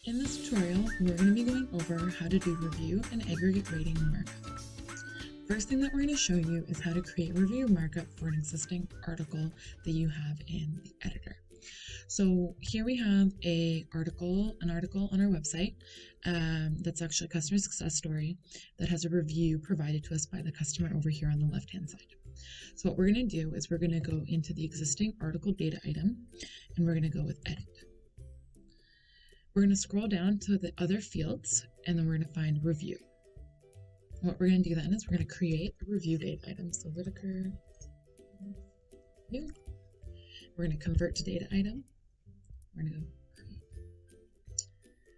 In this tutorial, we're going to be going over how to do review and aggregate rating markup. First thing that we're going to show you is how to create review markup for an existing article that you have in the editor. So here we have an article on our website that's actually a customer success story that has a review provided to us by the customer over here on the left-hand side. So what we're going to do is we're going to go into the existing article data item and we're going to go with edit. We're going to scroll down to the other fields and then we're going to find review. What we're going to do then is we're going to create a review data item. So Whitaker review. We're going to convert to data item. We're going to go create.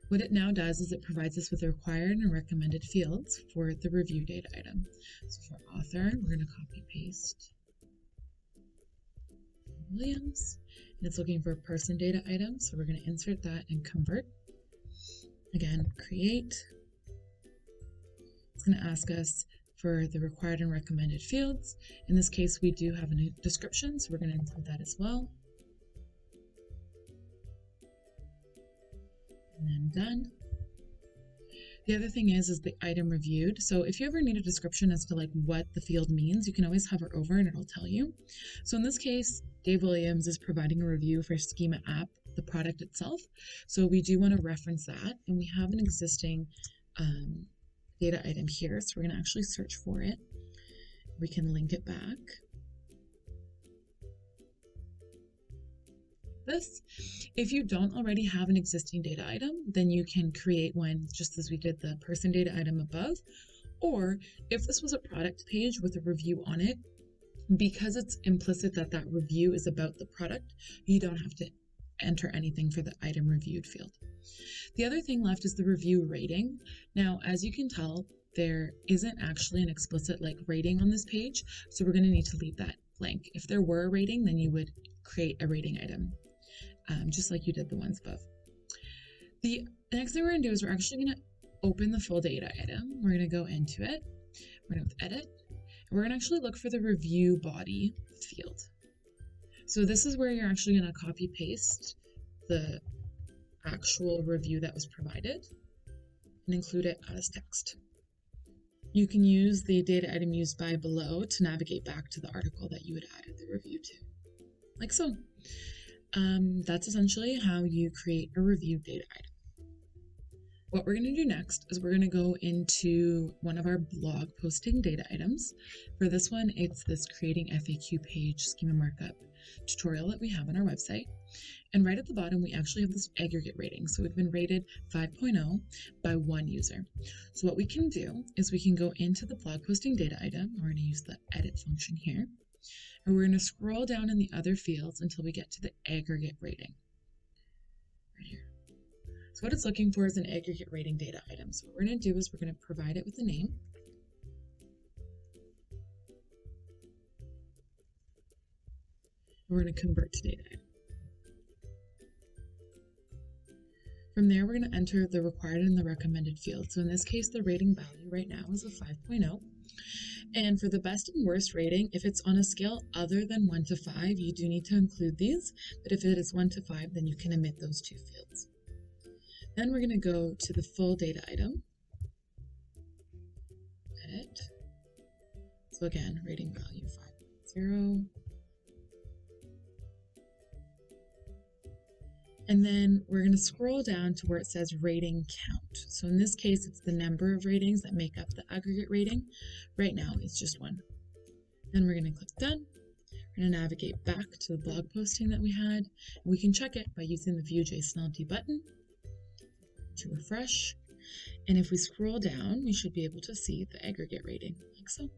What it now does is it provides us with the required and recommended fields for the review data item. So for author, we're going to copy paste Williams. And it's looking for a person data item, so we're going to insert that and convert. Again, create. It's going to ask us for the required and recommended fields. In this case, we do have a description, so we're going to include that as well. And then done. The other thing is the item reviewed. So if you ever need a description as to like what the field means, you can always hover over and it'll tell you. So in this case, Dave Williams is providing a review for Schema App, the product itself. So we do want to reference that, and we have an existing data item here. So we're going to actually search for it. We can link it back. This. If you don't already have an existing data item, then you can create one just as we did the person data item above. Or if this was a product page with a review on it, because it's implicit that that review is about the product, you don't have to enter anything for the item reviewed field. The other thing left is the review rating. Now, as you can tell, there isn't actually an explicit rating on this page, so we're going to need to leave that blank. If there were a rating, then you would create a rating item. Just like you did the ones above. The next thing we're going to do is we're actually going to open the full data item. We're going to go into it. We're going to edit. And we're going to actually look for the review body field. So this is where you're actually going to copy paste the actual review that was provided and include it as text. You can use the data item used by below to navigate back to the article that you had added the review to, like so. That's essentially how you create a review data item. What we're going to do next is we're going to go into one of our blog posting data items. For this one, it's this creating FAQ page schema markup tutorial that we have on our website. And right at the bottom, we actually have this aggregate rating. So we've been rated 5.0 by one user. So what we can do is we can go into the blog posting data item. We're going to use the edit function here. And we're going to scroll down in the other fields until we get to the aggregate rating. Right here. So what it's looking for is an aggregate rating data item. So what we're going to do is we're going to provide it with a name. We're going to convert to data item. From there, we're going to enter the required and the recommended field. So in this case, the rating value right now is a 5.0. And for the best and worst rating, if it's on a scale other than 1 to 5, you do need to include these. But if it is 1 to 5, then you can omit those two fields. Then we're going to go to the full data item. Edit. So again, rating value 5.0. And then we're going to scroll down to where it says rating count. So in this case, it's the number of ratings that make up the aggregate rating. Right now, it's just one. Then we're going to click done. We're going to navigate back to the blog posting that we had. We can check it by using the View JSON button to refresh. And if we scroll down, we should be able to see the aggregate rating, like so.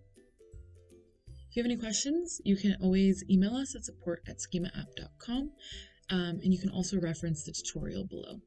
If you have any questions, you can always email us at support@schemaapp.com. And you can also reference the tutorial below.